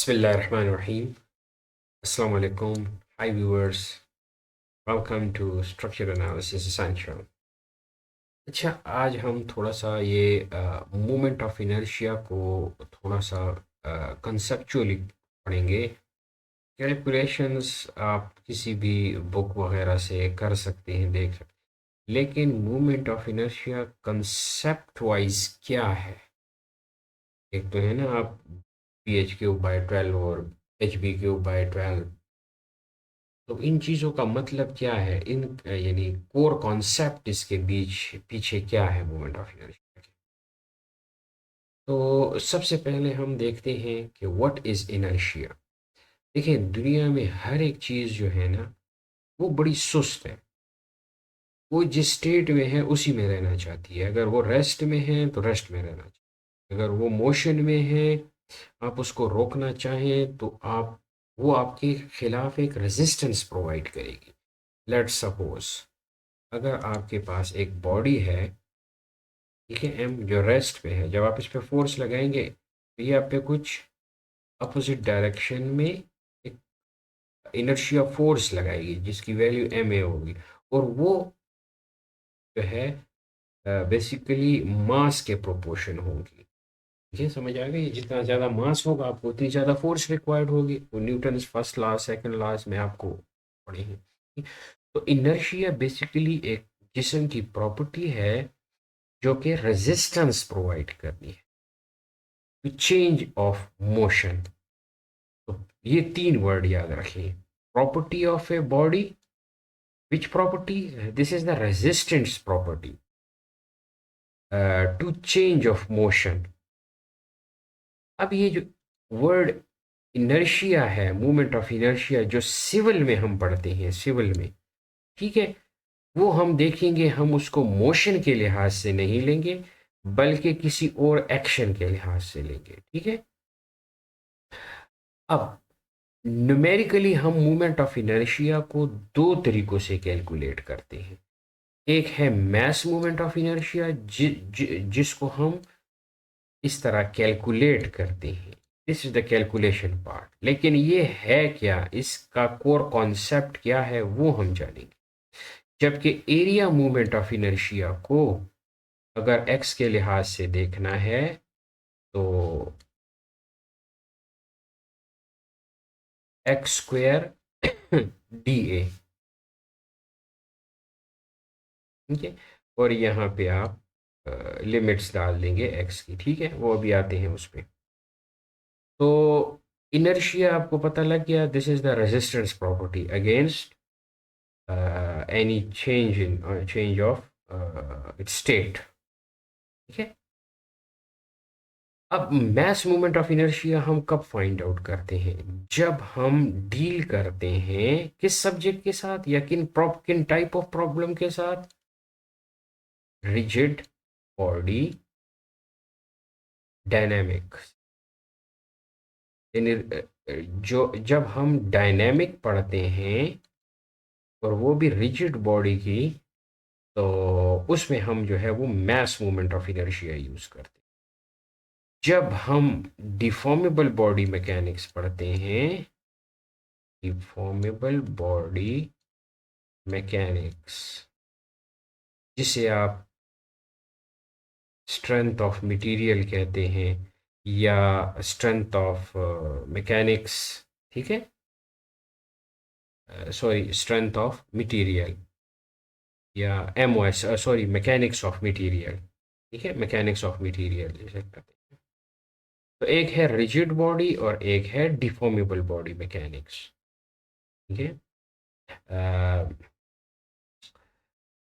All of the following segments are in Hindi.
Bismillahirrahmanirrahim. Assalamu alaikum. Hi viewers. Welcome to Structure Analysis Essential. अच्छा, आज हम थोड़ा सा ये मोमेंट ऑफ इनर्शिया को थोड़ा सा कंसेप्चुअली पढ़ेंगे। कैलकुलेशंस आप किसी भी बुक वगैरह से कर सकते हैं, देख सकते हैं, लेकिन moment of inertia concept wise क्या है? एक तो है ना, आप पी एच क्यूब बाई 12 और एच बी क्यूब बाई 12, तो इन चीज़ों का मतलब क्या है, इन यानी कोर कॉन्सेप्ट इसके बीच पीछे क्या है मोमेंट ऑफ इनर्शिया के? तो सबसे पहले हम देखते हैं कि व्हाट इज़ इनर्शिया। देखिए, दुनिया में हर एक चीज़ जो है ना, वो बड़ी सुस्त है। वो जिस स्टेट में है उसी में रहना चाहती है। अगर वो रेस्ट में है तो रेस्ट में रहना चाहिए, अगर वो मोशन में है, आप उसको रोकना चाहें तो आप, वो आपके खिलाफ एक रेजिस्टेंस प्रोवाइड करेगी। लेट्स सपोज, अगर आपके पास एक बॉडी है, ठीक है, एम जो रेस्ट पे है, जब आप इस पे फोर्स लगाएंगे तो ये आप पे कुछ अपोजिट डायरेक्शन में एक इनर्शिया फोर्स लगाएगी जिसकी वैल्यू एम ए होगी, और वो जो है बेसिकली मास के प्रोपोर्शन होगी। ये समझ आ गई? जितना ज़्यादा मास होगा आपको उतनी ज़्यादा फोर्स रिक्वायर्ड होगी। वो Newton first law second laws में आपको पढ़े हैं। तो इनर्शिया बेसिकली एक जिस्म की प्रॉपर्टी है जो कि रेजिस्टेंस प्रोवाइड करनी है टू चेंज ऑफ मोशन। तो ये तीन वर्ड याद रखिए। Property of a body, which property? This is the resistance property to change of motion. अब ये जो वर्ड इनर्शिया है, मूवमेंट ऑफ इनर्शिया, जो सिविल में हम पढ़ते हैं, सिविल में, ठीक है, वो हम देखेंगे, हम उसको मोशन के लिहाज से नहीं लेंगे बल्कि किसी और एक्शन के लिहाज से लेंगे, ठीक है। अब न्यूमेरिकली हम मूवमेंट ऑफ इनर्शिया को दो तरीकों से कैलकुलेट करते हैं। एक है मैस मूवमेंट ऑफ इनर्शिया, जिसको हम इस तरह कैलकुलेट करते हैं। This is the calculation part. लेकिन ये है क्या, इसका कोर कॉन्सेप्ट क्या है, वो हम जानेंगे। जबकि एरिया मूवमेंट ऑफ इनर्शिया को अगर एक्स के लिहाज से देखना है तो एक्स स्क्वेयर डी ए, ठीक है, और यहाँ पे आप लिमिट्स डाल देंगे एक्स की, ठीक है, वो अभी आते हैं उस पे। तो इनर्शिया आपको पता लग गया, this is the resistance property against any change of its state, ठीक है। अब मैस मोमेंट ऑफ इनर्शिया हम कब फाइंड आउट करते हैं? जब हम डील करते हैं किस सब्जेक्ट के साथ, या किन टाइप ऑफ प्रॉब्लम के साथ? Rigid body dynamics. यानी जो जब हम डायनेमिक पढ़ते हैं और वो भी रिजिड बॉडी की, तो उसमें हम जो है वो mass moment of inertia use करते हैं। जब हम डिफॉर्मेबल बॉडी मैकेनिक्स पढ़ते हैं, डिफॉर्मेबल बॉडी मैकेनिक्स, जिसे आप स्ट्रेंथ ऑफ मटेरियल कहते हैं या स्ट्रेंथ ऑफ मैकेनिक्स, ठीक है, सॉरी, स्ट्रेंथ ऑफ मटेरियल या M O S, sorry, mechanics of material, ठीक है, मैकेनिक्स ऑफ मटेरियल जिसे कहते हैं। तो एक है रिजिड बॉडी और एक है डिफॉर्मेबल बॉडी मैकेनिक्स, ठीक है।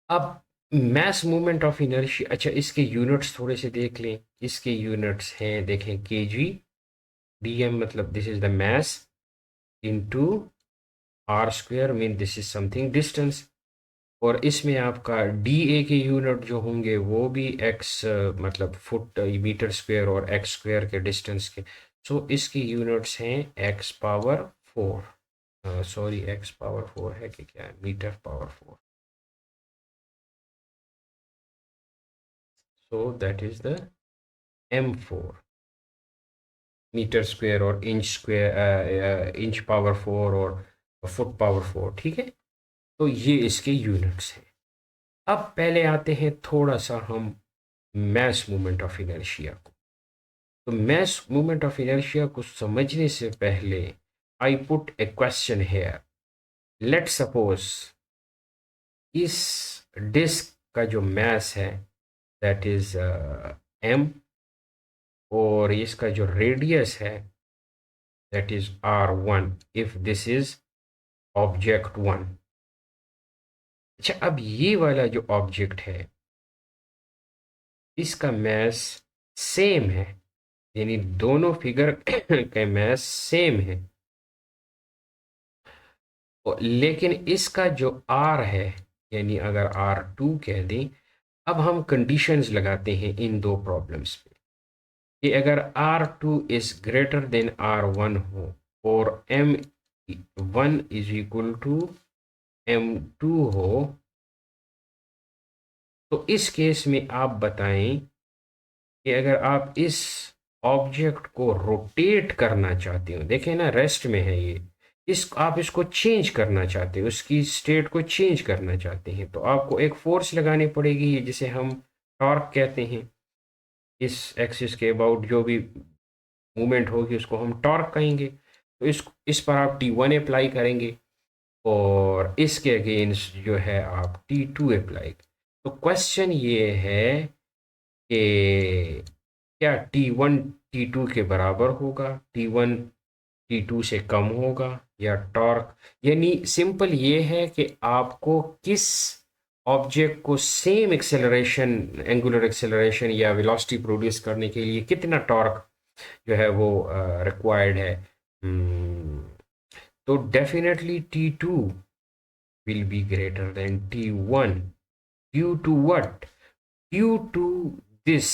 अब मैस मूवमेंट ऑफ इनर्शिया, अच्छा, इसके यूनिट्स थोड़े से देख लें। इसके यूनिट्स हैं, देखें, के जी डी एम, मतलब this is the mass into r square, mean this is something distance. और इसमें आपका डी ए के यूनिट जो होंगे वो भी एक्स, मतलब फुट मीटर स्क्वेयर और एक्स स्क्वेयर के डिस्टेंस के। सो इसकी यूनिट्स हैं X power 4, sorry, X power 4 है कि क्या है, metre power 4। So that is the M4, metre square और इंच स्क्वायर, इंच पावर 4 और फुट पावर 4, ठीक है। तो ये इसके यूनिट्स हैं। अब पहले आते हैं थोड़ा सा हम मास मोमेंट ऑफ इनर्शिया को। तो मास मोमेंट ऑफ इनर्शिया को समझने से पहले I put A question here. Let suppose इस डिस्क का जो मास है दैट इज m, और इसका जो रेडियस है that is r1 if this is object 1। अच्छा, अब ये वाला जो ऑब्जेक्ट है इसका मास सेम है, यानी दोनों फिगर का मास सेम है, लेकिन इसका जो r है, यानी अगर r2 कह दें, अब हम कंडीशंस लगाते हैं इन दो प्रॉब्लम्स पे कि अगर r2 is greater than r1 हो और m1 is equal to m2 हो, तो इस केस में आप बताएं कि अगर आप इस ऑब्जेक्ट को रोटेट करना चाहते हो, देखें ना रेस्ट में है ये, इस आप इसको चेंज करना चाहते हो, उसकी स्टेट को चेंज करना चाहते हैं, तो आपको एक फोर्स लगानी पड़ेगी जिसे हम टॉर्क कहते हैं। इस एक्सिस के अबाउट जो भी मूवमेंट होगी उसको हम टॉर्क कहेंगे। तो इस पर आप T1 अप्लाई करेंगे और इसके अगेंस्ट जो है आप T2 अप्लाई। तो क्वेश्चन ये है कि क्या T1 T2 के बराबर होगा, T1 T2 से कम होगा, या टॉर्क, यानी सिंपल ये है कि आपको किस ऑब्जेक्ट को सेम एक्सेलरेशन, एंगुलर एक्सेलरेशन या वेलोसिटी प्रोड्यूस करने के लिए कितना टॉर्क जो है वो रिक्वायर्ड है। तो definitely T2 will be greater than T1 due to what? Due to this,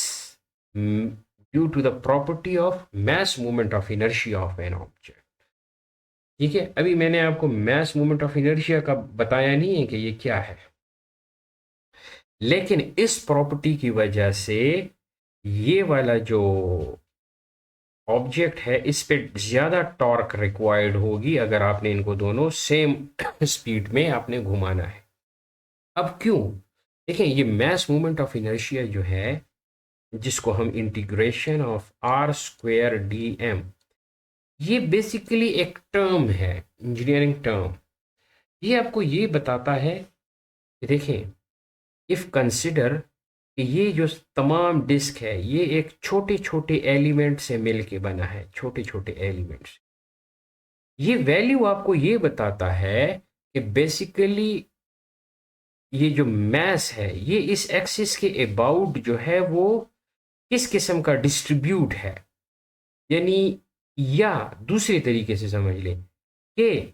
due to the property of mass moment of inertia of an object। ठीक है, अभी मैंने आपको mass moment of inertia का बताया नहीं है कि ये क्या है, लेकिन इस प्रॉपर्टी की वजह से ये वाला जो ऑब्जेक्ट है इस पे ज्यादा टॉर्क रिक्वायर्ड होगी अगर आपने इनको दोनों सेम स्पीड में आपने घुमाना है। अब क्यों? देखें, ये मास मूवमेंट ऑफ इनर्शिया जो है, जिसको हम integration of r square D M, ये बेसिकली एक टर्म है, इंजीनियरिंग टर्म। ये आपको ये बताता है कि देखें, इफ कंसिडर कि ये जो तमाम डिस्क है ये एक छोटे छोटे एलिमेंट से मिलके बना है, छोटे छोटे एलिमेंट्स। ये वैल्यू आपको ये बताता है कि बेसिकली ये जो मैस है ये इस एक्सिस के अबाउट जो है वो किस किस्म का डिस्ट्रीब्यूट है। यानी, या दूसरे तरीके से समझ लें कि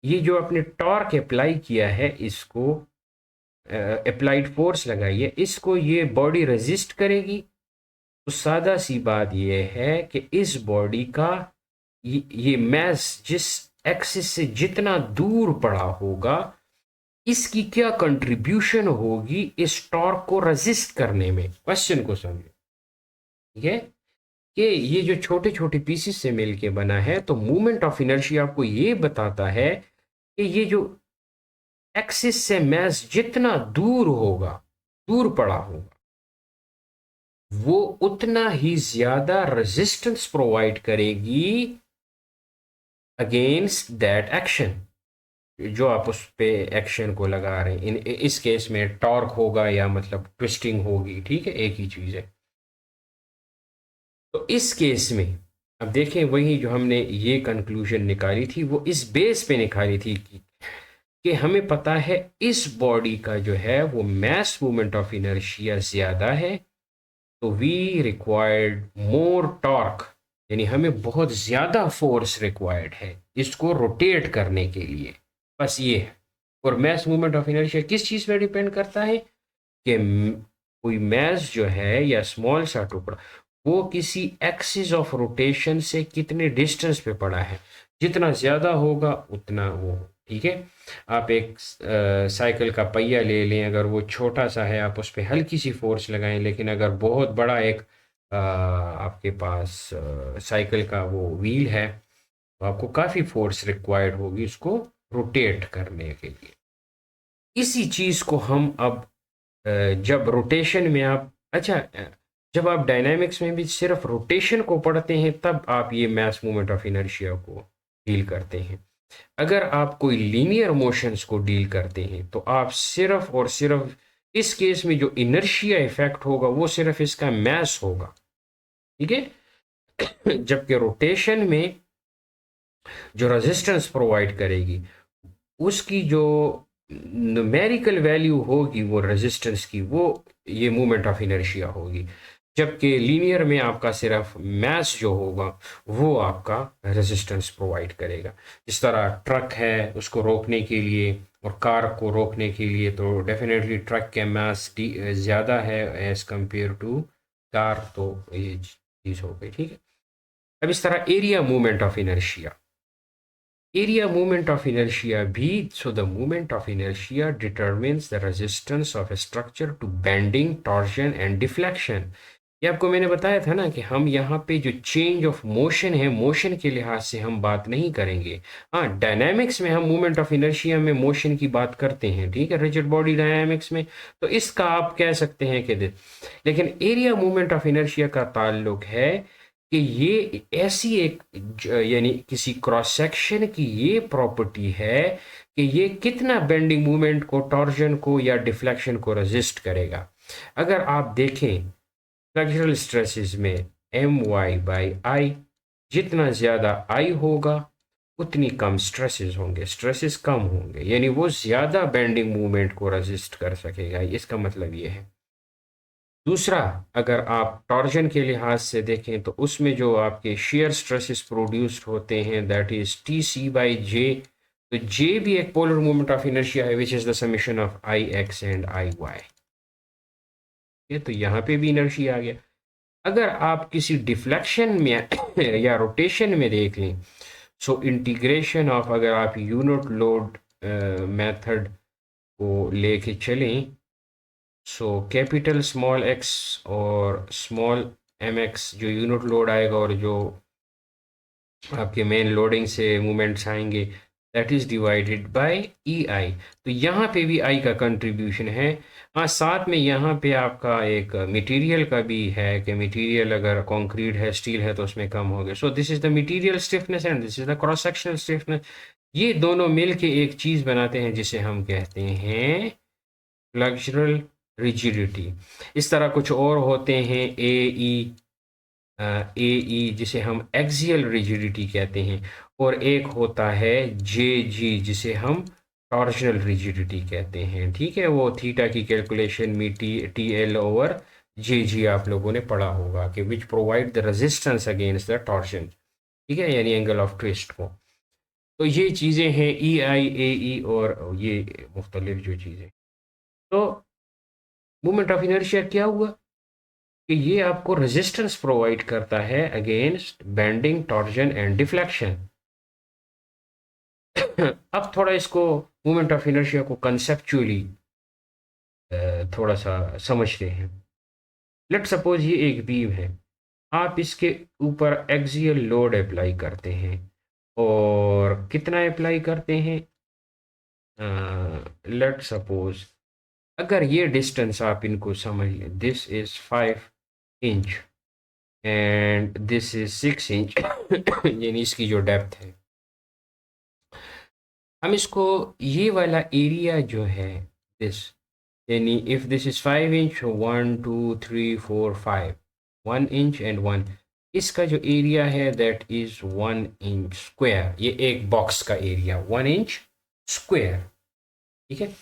ये जो आपने टॉर्क अप्लाई किया है, इसको अप्लाइड फोर्स लगाई है, इसको ये बॉडी रेजिस्ट करेगी। तो सादा सी बात ये है कि इस बॉडी का ये मैस जिस एक्सिस से जितना दूर पड़ा होगा, इसकी क्या कंट्रीब्यूशन होगी इस टॉर्क को रेजिस्ट करने में। क्वेश्चन को समझे, ठीक है, कि ये जो छोटे छोटे पीसेस से मिलके बना है, तो मूवमेंट ऑफ इनर्शिया आपको ये बताता है कि ये जो एक्सिस से मैस जितना दूर होगा, दूर पड़ा होगा, वो उतना ही ज्यादा रेजिस्टेंस प्रोवाइड करेगी अगेंस्ट दैट एक्शन, जो आप उस पे एक्शन को लगा रहे हैं। इस केस में टॉर्क होगा या मतलब ट्विस्टिंग होगी, ठीक है, एक ही चीज है। तो इस केस में अब देखें, वही जो हमने ये कंक्लूजन निकाली थी वो इस बेस पे निकाली थी कि हमें पता है इस बॉडी का जो है वो मास मूवमेंट ऑफ इनर्शिया ज्यादा है, तो वी रिक्वायर्ड मोर टॉर्क, यानी हमें बहुत ज्यादा फोर्स रिक्वायर्ड है इसको रोटेट करने के लिए। बस ये है। और मास मूवमेंट ऑफ इनर्शिया किस चीज पे डिपेंड करता है कि कोई मास जो है या स्मॉल सा टुकड़ा वो किसी एक्सिस ऑफ रोटेशन से कितने डिस्टेंस पे पड़ा है, जितना ज्यादा होगा उतना वो, ठीक है। आप एक साइकिल का पहिया ले लें, अगर वो छोटा सा है आप उस पर हल्की सी फोर्स लगाएं, लेकिन अगर बहुत बड़ा एक आपके पास साइकिल का वो व्हील है, तो आपको काफ़ी फोर्स रिक्वायर्ड होगी उसको रोटेट करने के लिए। इसी चीज़ को हम अब जब रोटेशन में आप अच्छा जब आप डायनामिक्स में भी सिर्फ रोटेशन को पढ़ते हैं तब आप ये मास मोमेंट ऑफ इनर्शिया को डील करते हैं। अगर आप कोई लीनियर मोशंस को डील करते हैं तो आप सिर्फ और सिर्फ इस केस में जो इनर्शिया इफेक्ट होगा वो सिर्फ इसका मास होगा, ठीक है। जबकि रोटेशन में जो रेजिस्टेंस प्रोवाइड करेगी उसकी जो न्यूमेरिकल वैल्यू होगी वो रेजिस्टेंस की, वो ये मूवमेंट ऑफ इनर्शिया होगी। जबकि लीनियर में आपका सिर्फ मास जो होगा वो आपका रेजिस्टेंस प्रोवाइड करेगा। जिस तरह ट्रक है उसको रोकने के लिए और कार को रोकने के लिए, तो डेफिनेटली ट्रक के मास ज़्यादा है एज कंपेयर टू कार, तो ये चीज़ हो गई, ठीक है। अब इस तरह area movement of inertia, area movement of inertia भी, so the movement of inertia determines the resistance of a structure to bending, torsion and deflection। ये आपको मैंने बताया था ना कि हम यहाँ पे जो चेंज ऑफ मोशन है, मोशन के लिहाज से हम बात नहीं करेंगे। हाँ, डायनामिक्स में हम मूवमेंट ऑफ इनर्शिया में मोशन की बात करते हैं, ठीक है, रिजिड बॉडी डायनामिक्स में, तो इसका आप कह सकते हैं कि लेकिन एरिया मूवमेंट ऑफ इनर्शिया का ताल्लुक है कि ये ऐसी एक यानी किसी क्रॉस सेक्शन की ये प्रॉपर्टी है कि ये कितना बेंडिंग मूवमेंट को, टॉर्जन को या डिफ्लेक्शन को रेजिस्ट करेगा। अगर आप देखें फ्लेक्सुरल स्ट्रेसेस में एम वाई बाई आई, जितना ज़्यादा आई होगा उतनी कम स्ट्रेसेस होंगे, स्ट्रेसेस कम होंगे, यानी वो ज़्यादा बेंडिंग मूवमेंट को रेजिस्ट कर सकेगा, इसका मतलब ये है। दूसरा, अगर आप टॉर्जन के लिहाज से देखें तो उसमें जो आपके शेयर स्ट्रेसेस प्रोड्यूस्ड होते हैं that is T C by J, तो जे भी एक पोलर मूवमेंट ऑफ इनर्शिया है which is the summation of I X and I Y. ये तो यहाँ पे भी इनर्शिया आ गया। अगर आप किसी डिफ्लेक्शन में या रोटेशन में देख लें, सो इंटीग्रेशन ऑफ, अगर आप यूनिट लोड मेथड को लेके चलें, सो कैपिटल स्मॉल एक्स और स्मॉल एम एक्स जो यूनिट लोड आएगा और जो आपके मेन लोडिंग से मूवमेंट्स आएंगे दैट इज़ डिवाइडेड बाय ई आई। तो यहाँ पे भी आई का कंट्रीब्यूशन है। हाँ, साथ में यहाँ पे आपका एक मटेरियल का भी है कि मटेरियल अगर कंक्रीट है, स्टील है, तो उसमें कम हो गया। So this is the material stiffness and this is the cross sectional stiffness. ये दोनों मिल के एक चीज़ बनाते हैं जिसे हम कहते हैं फ्लेक्सुरल रिजिडिटी। इस तरह कुछ और होते हैं ए ई जिसे हम एक्सियल रिजिडिटी कहते हैं, और एक होता है जे जी जिसे हम टॉर्शनल रिजिडिटी कहते हैं, ठीक है। वो थीटा की कैलकुलेशन में टी एल ओवर जे जी आप लोगों ने पढ़ा होगा कि which provide the resistance against the torsion, ठीक है, यानी एंगल ऑफ ट्विस्ट को। तो ये चीज़ें हैं ई आई ए ई और ये मुख्तलिफ जो चीज़ें। तो मूवमेंट ऑफ इनर्शिया क्या हुआ कि ये आपको रेजिस्टेंस प्रोवाइड करता है against bending, torsion and deflection. अब थोड़ा इसको मूवमेंट ऑफ इनर्शिया को कंसेप्चुअली थोड़ा सा समझते हैं। लेट सपोज ये एक बीम है, आप इसके ऊपर एक्सियल लोड अप्लाई करते हैं, और कितना अप्लाई करते हैं, लेट सपोज अगर ये डिस्टेंस आप इनको समझ लें, this is 5 inch and this is 6 inch यानी इसकी जो डेप्थ है, हम इसको ये वाला एरिया जो है दिस, यानी if this is 5 inch, 1 2 3 4 5, 1 inch and 1, इसका जो एरिया है दैट इज 1 इंच स्क्वायर। ये एक बॉक्स का एरिया 1 इंच स्क्वायर, ठीक है।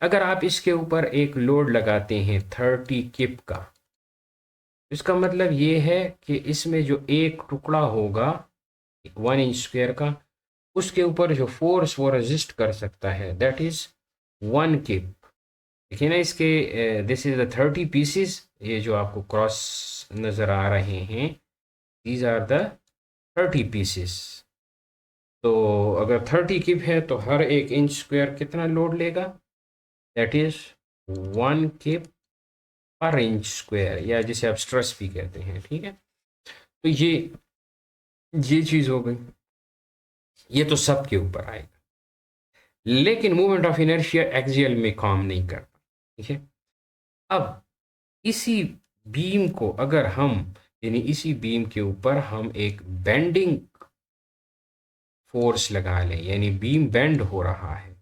अगर आप इसके ऊपर एक लोड लगाते हैं 30 किप का, इसका मतलब ये है कि इसमें जो एक टुकड़ा होगा 1 इंच स्क्वायर का, उसके ऊपर जो फोर्स वो रेजिस्ट कर सकता है दैट इज 1 किप। देखिए ना इसके, दिस इज द 30 पीसेस, ये जो आपको क्रॉस नज़र आ रहे हैं दीज आर द 30 पीसेस। तो अगर 30 किप है तो हर एक इंच स्क्वायर कितना लोड लेगा, दैट इज 1 किप पर इंच स्क्वायर, या जिसे आप स्ट्रेस भी कहते हैं, ठीक है। तो ये चीज़ हो गई, ये तो सब के ऊपर आएगा। लेकिन मोमेंट ऑफ इनर्शिया एक्सियल में काम नहीं करता, ठीक है। अब इसी बीम को अगर हम, यानी इसी बीम के ऊपर हम एक बेंडिंग फोर्स लगा लें, यानी बीम बेंड हो रहा है,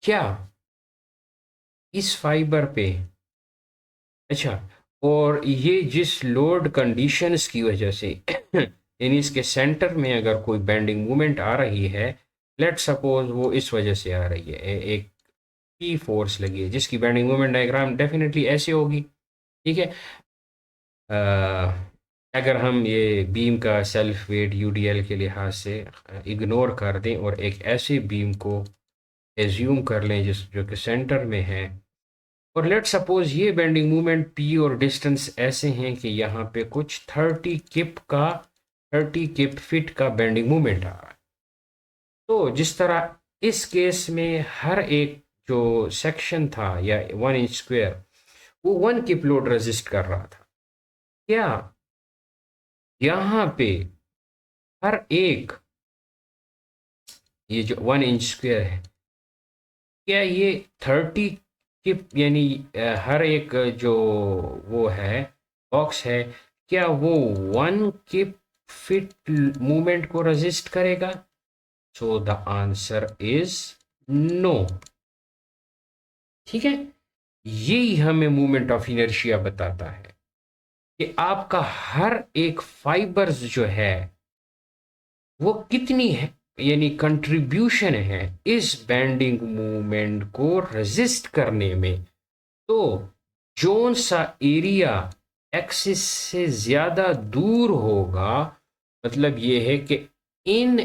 क्या इस फाइबर पे, अच्छा, और ये जिस लोड कंडीशंस की वजह से यानी इसके सेंटर में अगर कोई बेंडिंग मूवमेंट आ रही है, लेट सपोज वो इस वजह से आ रही है, एक पी फोर्स लगी है जिसकी बेंडिंग मूवमेंट डायग्राम डेफिनेटली ऐसे होगी, ठीक है। अगर हम ये बीम का सेल्फ वेट यूडीएल के लिहाज से इग्नोर कर दें और एक ऐसे बीम को एज्यूम कर लें जिस जो कि सेंटर में है, और लेट सपोज ये बेंडिंग मूवमेंट पी और डिस्टेंस ऐसे हैं कि यहाँ पे कुछ 30 किप फिट का बेंडिंग मूवमेंट आ रहा है। तो जिस तरह इस केस में हर एक जो सेक्शन था या 1 इंच स्क्वायर, वो 1 किप लोड रेजिस्ट कर रहा था, क्या यहाँ पे हर एक, ये जो 1 इंच स्क्वायर है, क्या ये 30 किप, यानी हर एक जो वो है बॉक्स है, क्या वो 1 किप फिट मूवमेंट को रेजिस्ट करेगा? So the answer is no, ठीक है। यही हमें मूवमेंट ऑफ इनर्शिया बताता है कि आपका हर एक फाइबर्स जो है वो कितनी है, यानी कंट्रीब्यूशन है इस बेंडिंग मूवमेंट को रेजिस्ट करने में। तो जोन सा एरिया एक्सिस से ज्यादा दूर होगा, मतलब ये है कि इन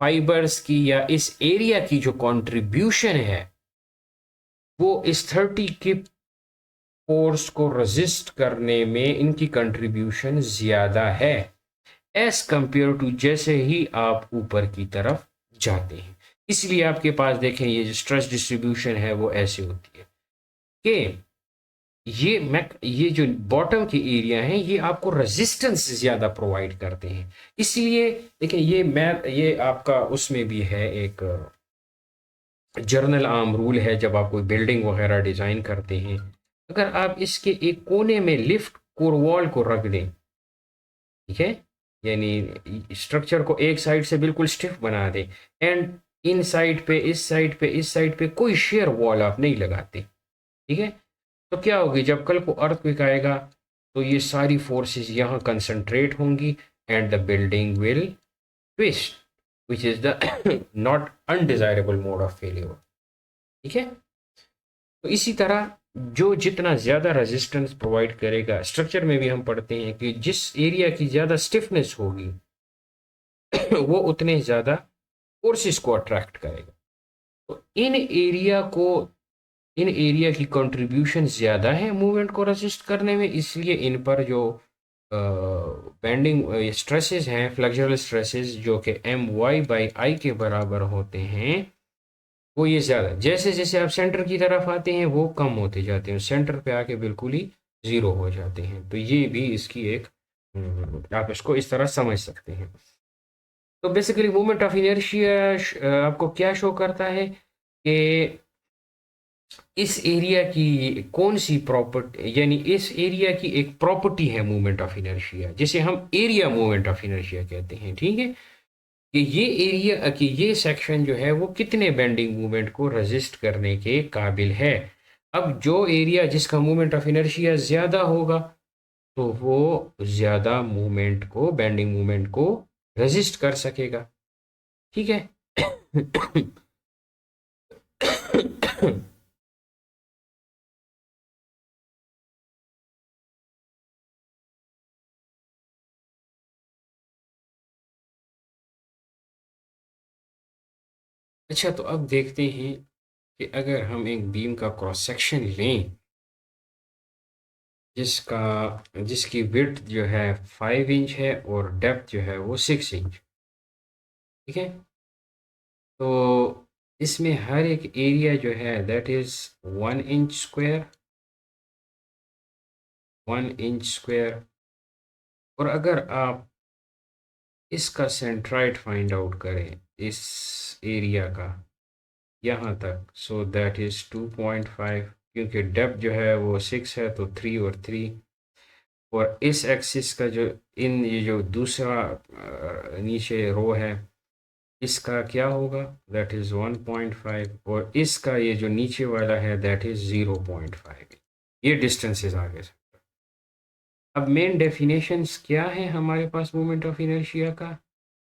फाइबर्स की या इस एरिया की जो कंट्रीब्यूशन है वो इस 30 की फोर्स को रेजिस्ट करने में इनकी कंट्रीब्यूशन ज्यादा है एज कंपेयर टू जैसे ही आप ऊपर की तरफ जाते हैं। इसलिए आपके पास देखें ये जो स्ट्रेस डिस्ट्रीब्यूशन है वो ऐसे होती है कि ये जो बॉटम के एरिया हैं ये आपको रेजिस्टेंस ज्यादा प्रोवाइड करते हैं। इसलिए देखिए ये आपका उसमें भी है एक जर्नल आर्म रूल है, जब आप कोई बिल्डिंग वगैरह डिजाइन करते हैं, अगर आप इसके एक कोने में लिफ्ट कोर वॉल को रख दें, ठीक है, यानी स्ट्रक्चर को एक साइड से बिल्कुल स्टिफ बना दें एंड इन साइड पे इस साइड पे कोई शेयर वॉल आप नहीं लगाते, ठीक है, तो क्या होगी जब कल को अर्थक्वेक आएगा तो ये सारी फोर्सेस यहाँ कंसंट्रेट होंगी and the building will twist, which is the not undesirable mode of failure, ठीक है। तो इसी तरह जो जितना ज़्यादा रेजिस्टेंस प्रोवाइड करेगा, स्ट्रक्चर में भी हम पढ़ते हैं कि जिस एरिया की ज़्यादा स्टिफनेस होगी वो उतने ज़्यादा फोर्सेस को अट्रैक्ट करेगा। तो इन एरिया की कंट्रीब्यूशन ज़्यादा है मूवमेंट को रेजिस्ट करने में, इसलिए इन पर जो बेंडिंग स्ट्रेसेस हैं, फ्लेक्सुरल स्ट्रेसेस, जो कि My/I के बराबर होते हैं, वो ये ज़्यादा, जैसे जैसे आप सेंटर की तरफ आते हैं वो कम होते जाते हैं, सेंटर पे आके बिल्कुल ही ज़ीरो हो जाते हैं। तो ये भी इसकी एक आप इसको इस तरह समझ सकते हैं। तो बेसिकली मोमेंट ऑफ इनर्शिया आपको क्या शो करता है कि इस एरिया की कौन सी प्रॉपर्टी, यानी इस एरिया की एक प्रॉपर्टी है मोमेंट ऑफ इनर्शिया, जिसे हम एरिया मोमेंट ऑफ इनर्शिया कहते हैं, ठीक है, कि ये एरिया कि ये सेक्शन जो है वो कितने बेंडिंग मूवमेंट को रेजिस्ट करने के काबिल है। अब जो एरिया जिसका मूवमेंट ऑफ इनर्शिया ज़्यादा होगा तो वो ज़्यादा मूवमेंट को, बेंडिंग मूवमेंट को रेजिस्ट कर सकेगा, ठीक है। अच्छा, तो अब देखते हैं कि अगर हम एक बीम का क्रॉस सेक्शन लें जिसका जिसकी विड्थ जो है 5 इंच है और डेप्थ जो है वो 6 इंच, ठीक है, तो इसमें हर एक एरिया जो है that is 1 inch square, 1 inch square. और अगर आप इसका सेंट्राइड फाइंड आउट करें इस एरिया का यहाँ तक, सो दैट इज 2.5, क्योंकि डेप्थ जो है वो 6 है तो 3 और 3। और इस एक्सिस का जो ये जो दूसरा नीचे रो है इसका क्या होगा, दैट इज 1.5, और इसका ये जो नीचे वाला है दैट इज 0.5। ये डिस्टेंसेस आगे से। अब मेन डेफिनेशंस क्या है हमारे पास मोमेंट ऑफ इनर्शिया का,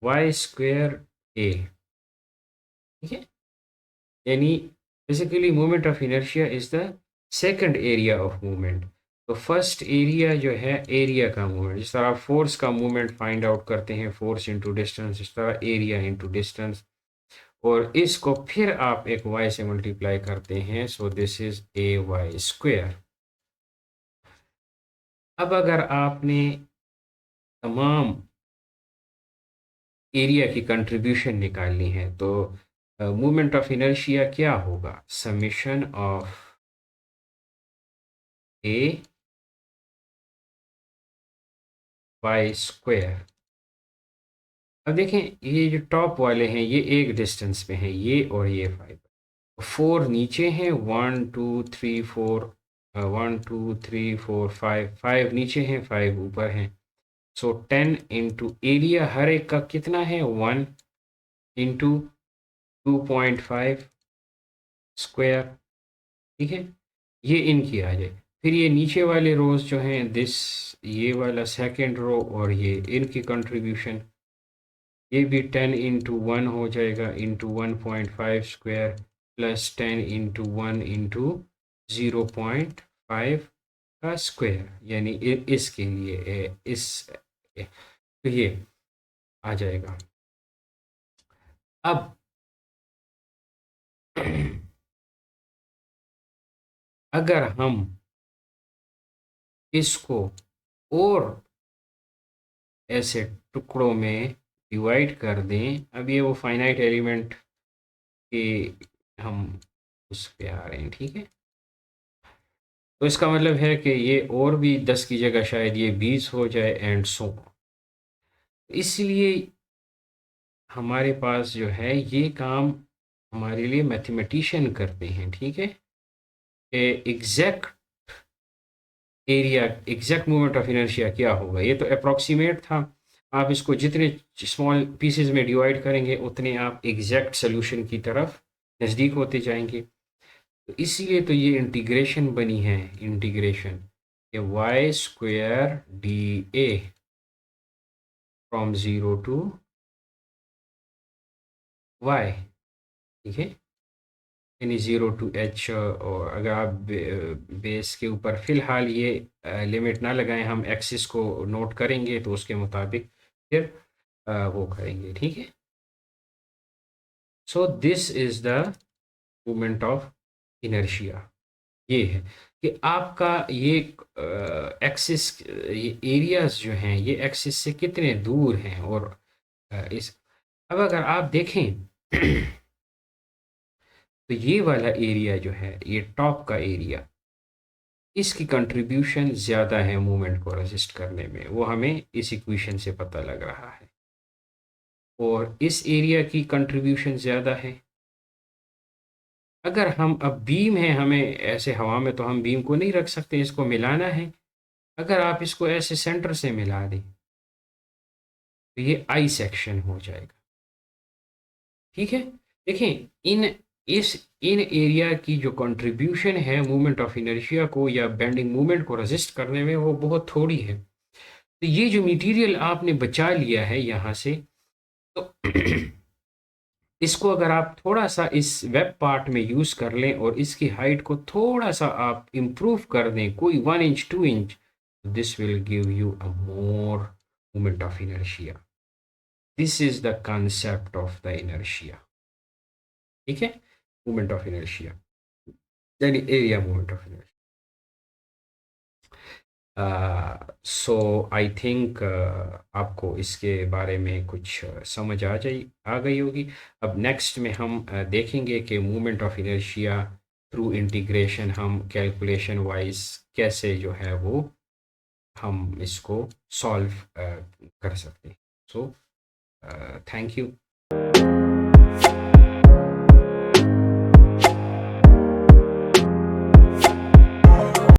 वाई स्क्वेयर ए, ठीक है। यानी basically moment of inertia is the second area of movement. तो फर्स्ट एरिया जो है एरिया का मूवमेंट, जिस तरह आप फोर्स का मूवमेंट फाइंड आउट करते हैं फोर्स इंटू डिस्टेंस, इस तरह एरिया इंटू डिस्टेंस, और इसको फिर आप एक y से मल्टीप्लाई करते हैं, so this is A Y square. अब अगर आपने तमाम एरिया की कंट्रीब्यूशन निकालनी है तो मूवमेंट ऑफ इनर्शिया क्या होगा, summation of A Y square. अब देखें ये जो टॉप वाले हैं ये एक डिस्टेंस पे हैं, ये और ये 5, 4 नीचे हैं, 1 2 3 4, 1 2 3 4 5, 5 नीचे हैं 5 ऊपर हैं। सो 10 इंटू एरिया हर एक का कितना है 1 इंटू 2.5 स्क्वायर, ठीक है। ये इनकी आ जाए। फिर ये नीचे वाले रोज जो हैं दिस, ये वाला सेकंड रो और ये इनकी कंट्रीब्यूशन, ये भी 10 इंटू 1 हो जाएगा into 1.5 square plus 10 into 1 into 0.5 का स्क्वायर, यानी इसके लिए तो ये आ जाएगा। अब अगर हम इसको और ऐसे टुकड़ों में डिवाइड कर दें, अब ये वो फाइनाइट एलिमेंट के हम उस पे आ रहे हैं, ठीक है। तो इसका मतलब है कि ये और भी 10 की जगह शायद ये 20 हो जाए एंड सो। इसलिए हमारे पास जो है ये काम हमारे लिए मैथमेटिशियन करते हैं, ठीक है। Exact area, exact moment of inertia क्या होगा, ये तो अप्रॉक्सीमेट था। आप इसको जितने स्मॉल पीसेस में डिवाइड करेंगे उतने आप एग्जैक्ट सोल्यूशन की तरफ नज़दीक होते जाएंगे। तो इसीलिए तो ये इंटीग्रेशन बनी है, integration Y square D A from 0 to Y, ठीक है। यानी 0 टू एच, और अगर आप बेस के ऊपर फिलहाल ये लिमिट ना लगाएं, हम एक्सिस को नोट करेंगे तो उसके मुताबिक फिर वो करेंगे, ठीक है। सो this is the movement of inertia. ये है कि आपका ये एक्सिस, ये एरियाज जो हैं ये एक्सिस से कितने दूर हैं, और इस अब अगर आप देखें तो ये वाला एरिया जो है ये टॉप का एरिया, इसकी कंट्रीब्यूशन ज़्यादा है मूवमेंट को रेजिस्ट करने में, वो हमें इस इक्वेशन से पता लग रहा है। और इस एरिया की कंट्रीब्यूशन ज़्यादा है। अगर हम अब बीम है, हमें ऐसे हवा में तो हम बीम को नहीं रख सकते, इसको मिलाना है। अगर आप इसको ऐसे सेंटर से मिला दें तो ये आई सेक्शन हो जाएगा, ठीक है। देखें इन एरिया की जो कंट्रीब्यूशन है मूवमेंट ऑफ इनर्शिया को या बेंडिंग मूवमेंट को रेजिस्ट करने में वो बहुत थोड़ी है। तो ये जो मटेरियल आपने बचा लिया है यहाँ से, तो इसको अगर आप थोड़ा सा इस वेब पार्ट में यूज़ कर लें और इसकी हाइट को थोड़ा सा आप इम्प्रूव कर दें, कोई 1 inch 2 inch, this will give you a more moment of inertia. This is the concept of the inertia, ठीक है। मोमेंट ऑफ इनर्शिया यानी area moment of inertia. So I think आपको इसके बारे में कुछ समझ आ गई होगी। अब नेक्स्ट में हम देखेंगे कि moment of inertia through integration हम कैलकुलेशन वाइज कैसे जो है वो हम इसको सॉल्व कर सकते हैं। So thank you.